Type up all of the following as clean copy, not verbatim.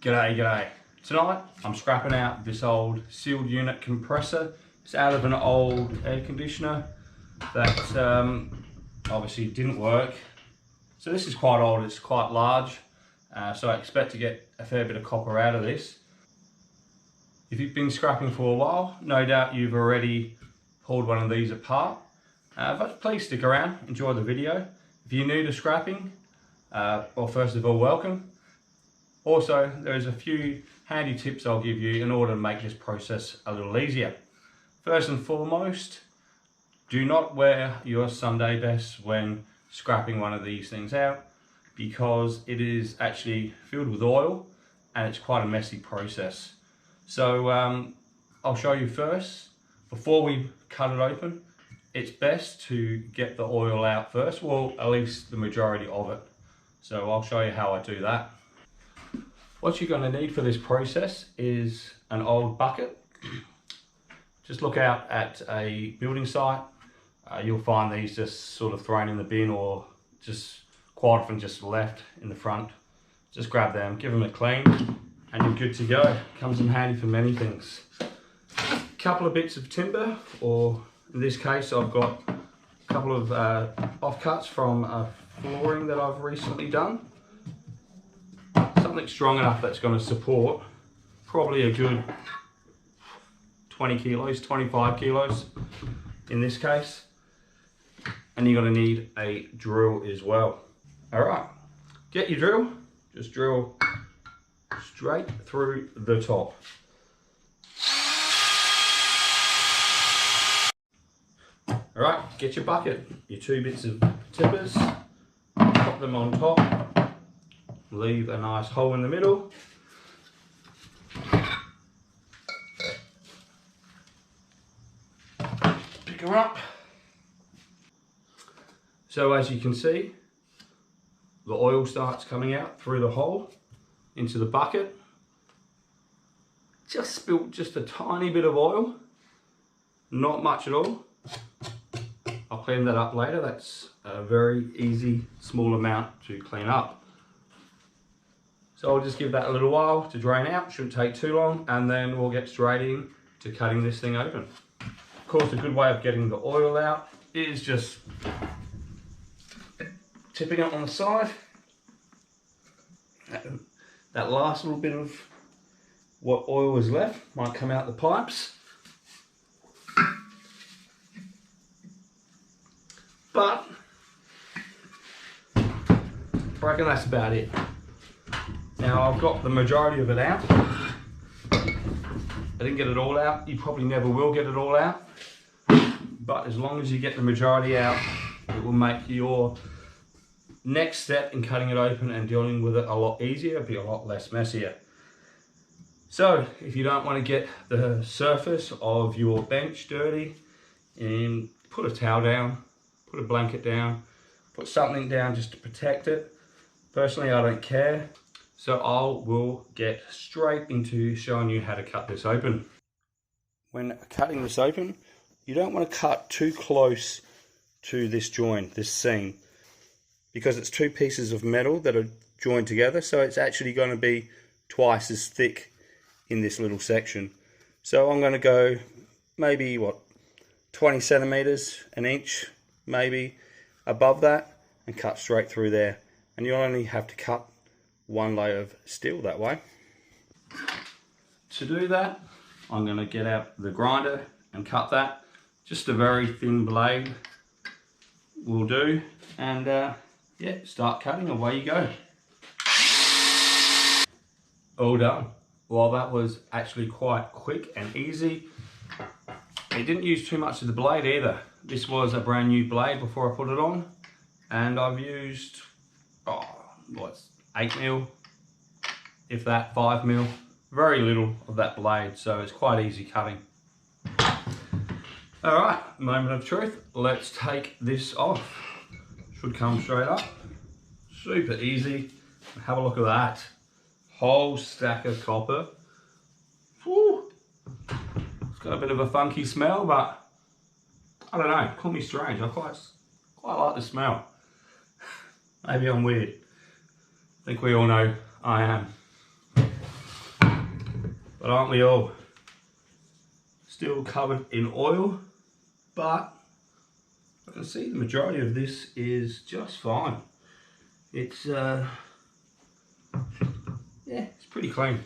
G'day, g'day. Tonight I'm scrapping out this old sealed unit compressor. It's out of an old air conditioner that obviously didn't work. So this is quite old, it's quite large, so I expect to get a fair bit of copper out of this. If you've been scrapping for a while, no doubt you've already pulled one of these apart. But please stick around, enjoy the video. If you're new to scrapping, well, first of all, welcome. Also, there's a few handy tips I'll give you in order to make this process a little easier. First and foremost, do not wear your Sunday best when scrapping one of these things out, because it is actually filled with oil and it's quite a messy process. So I'll show you first. Before we cut it open, it's best to get the oil out first, well, at least the majority of it. So I'll show you how I do that. What you're going to need for this process is an old bucket. Just look out at a building site. You'll find these just sort of thrown in the bin, or just quite often just left in the front. Just grab them, give them a clean, and you're good to go. Comes in handy for many things. A couple of bits of timber, or in this case I've got a couple of offcuts from a flooring that I've recently done. Something strong enough that's going to support probably a good 20 kilos, 25 kilos in this case. And you're going to need a drill as well. Alright, get your drill, just drill straight through the top. Alright, get your bucket, your two bits of tippers, pop them on top. Leave a nice hole in the middle. Pick her up. So as you can see, the oil starts coming out through the hole into the bucket. Just spilt just a tiny bit of oil, not much at all. I'll clean that up later. That's a very easy small amount to clean up. So I'll just give that a little while to drain out, shouldn't take too long, and then we'll get straight in to cutting this thing open. Of course, a good way of getting the oil out is just tipping it on the side. That last little bit of what oil is left might come out the pipes. But I reckon that's about it. Now I've got the majority of it out. I didn't get it all out. You probably never will get it all out. But as long as you get the majority out, it will make your next step in cutting it open and dealing with it a lot easier, be a lot less messier. So if you don't want to get the surface of your bench dirty, put a towel down, put a blanket down, put something down just to protect it. Personally, I don't care. So I will get straight into showing you how to cut this open. When cutting this open, you don't want to cut too close to this joint, this seam, because it's two pieces of metal that are joined together, so it's actually going to be twice as thick in this little section. So I'm going to go maybe, 20 centimeters, an inch, maybe above that, and cut straight through there. And you'll only have to cut one layer of steel that way. To do that, I'm going to get out the grinder and cut that. Just a very thin blade will do, and yeah, start cutting, away you go. All done. Well, that was actually quite quick and easy. It didn't use too much of the blade either. This was a brand new blade before I put it on, and I've used 8 mil, if that, 5 mil, very little of that blade, so it's quite easy cutting. Alright, moment of truth, let's take this off. Should come straight up, super easy. Have a look at that, whole stack of copper. Whew. It's got a bit of a funky smell, but I don't know, call me strange, I quite like the smell. Maybe I'm weird. I think we all know I am. But aren't we all? Still covered in oil, but I can see the majority of this is just fine. It's yeah, it's pretty clean.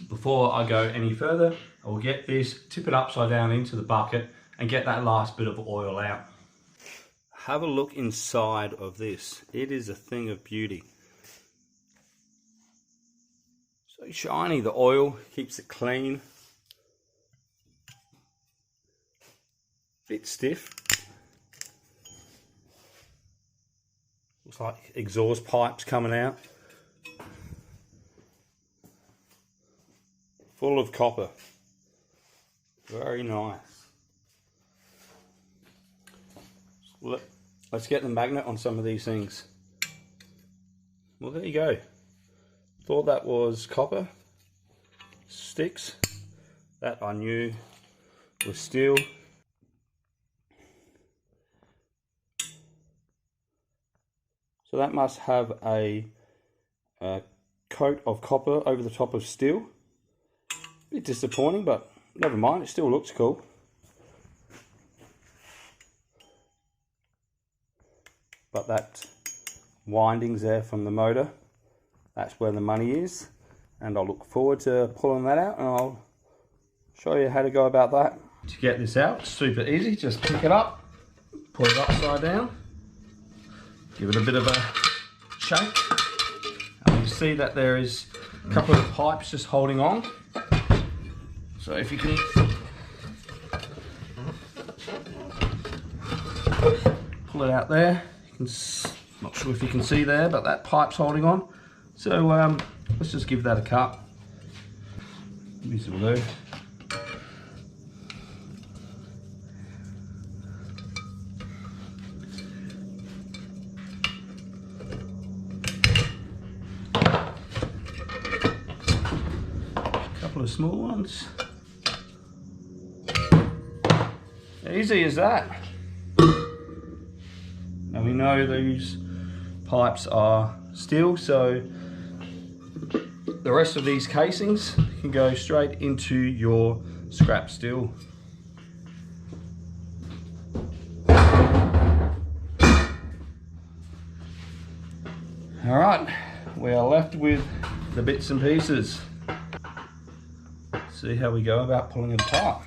Before I go any further, I'll get this, tip it upside down into the bucket and get that last bit of oil out. Have a look inside of this. It is a thing of beauty. So shiny, the oil keeps it clean. Bit stiff. Looks like exhaust pipes coming out. Full of copper. Very nice. Let's get the magnet on some of these things. Well, there you go. Thought that was copper. Sticks. That I knew was steel. So that must have a coat of copper over the top of steel. A bit disappointing, but never mind, it still looks cool. But that windings there from the motor, that's where the money is. And I'll look forward to pulling that out and I'll show you how to go about that. To get this out, super easy, just pick it up, put it upside down. Give it a bit of a shake. And you see that there is a couple of pipes just holding on. So if you can pull it out there, you can, not sure if you can see there, but that pipe's holding on. So let's just give that a cut. This will do. Couple of small ones. Easy as that. Now we know these pipes are steel, so the rest of these casings can go straight into your scrap steel. All right, we are left with the bits and pieces. See how we go about pulling it apart.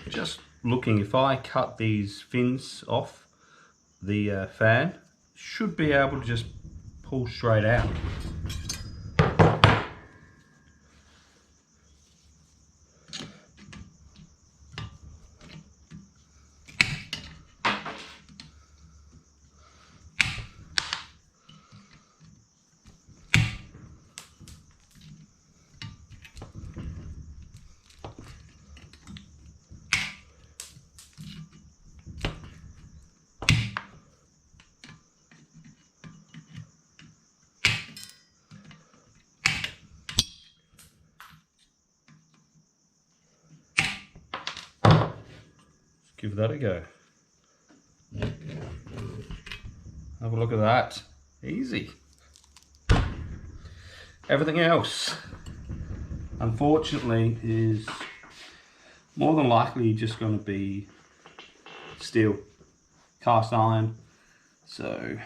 Just looking, if I cut these fins off the fan, should be able to just pull straight out. Give that a go. Have a look at that. Easy. Everything else, unfortunately, is more than likely just going to be steel, cast iron. So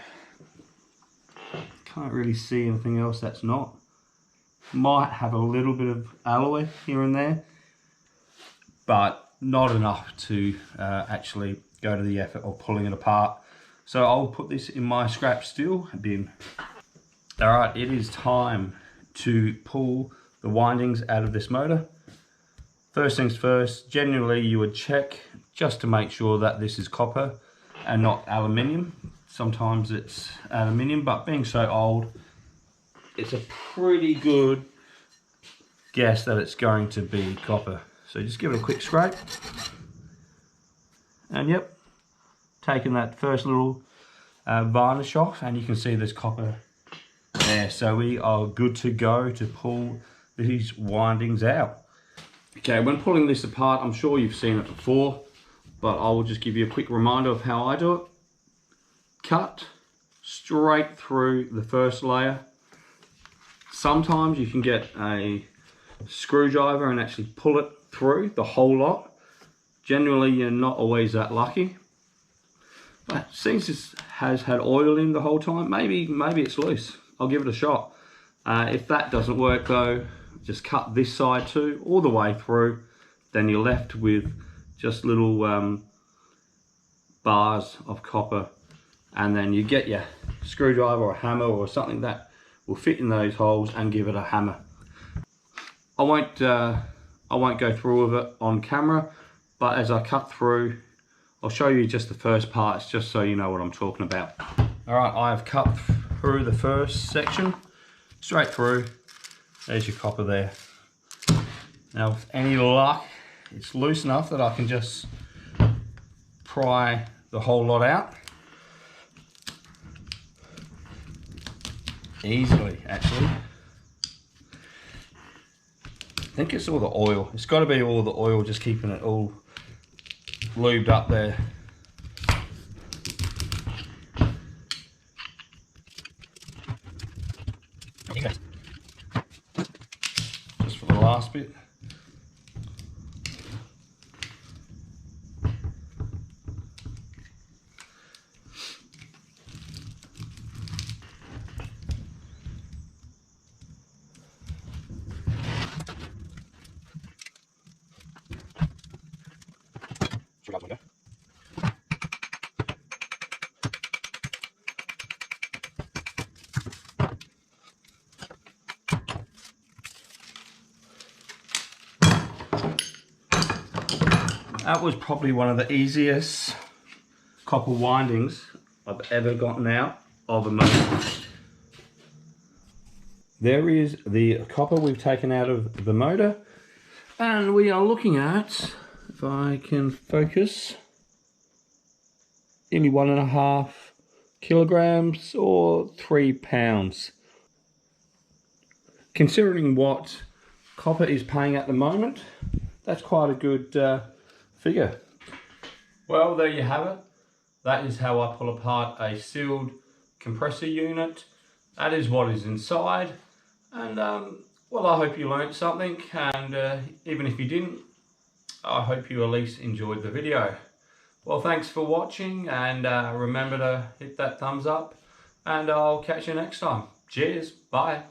can't really see anything else that's not. Might have a little bit of alloy here and there, but not enough to actually go to the effort of pulling it apart. So I'll put this in my scrap steel bin. All right, it is time to pull the windings out of this motor. First things first, generally you would check just to make sure that this is copper and not aluminium. Sometimes it's aluminium, but being so old, it's a pretty good guess that it's going to be copper. So just give it a quick scrape. And yep, taking that first little varnish off, and you can see there's copper There, so we are good to go to pull these windings out. Okay, when pulling this apart, I'm sure you've seen it before, but I will just give you a quick reminder of how I do it. Cut straight through the first layer. Sometimes you can get a screwdriver and actually pull it through the whole lot. Generally, you're not always that lucky. But since this has had oil in the whole time, maybe it's loose. I'll give it a shot. If that doesn't work though, just cut this side too, all the way through. Then you're left with just little bars of copper. And then you get your screwdriver or a hammer or something that will fit in those holes and give it a hammer. I won't go through with it on camera, but as I cut through, I'll show you just the first parts, just so you know what I'm talking about. All right, I've cut through the first section, straight through. There's your copper there. Now, with any luck, it's loose enough that I can just pry the whole lot out. Easily, actually. I think it's all the oil. It's got to be all the oil, just keeping it all lubed up there. Just for the last bit. That was probably one of the easiest copper windings I've ever gotten out of a motor. There is the copper we've taken out of the motor, and we are looking at, if I can focus, nearly 1.5 kilograms or 3 pounds. Considering what copper is paying at the moment, that's quite a good figure. Well, there you have it. That is how I pull apart a sealed compressor unit. That is what is inside. And well, I hope you learned something, and even if you didn't, I hope you at least enjoyed the video. Well, thanks for watching, and remember to hit that thumbs up, and I'll catch you next time. Cheers, bye.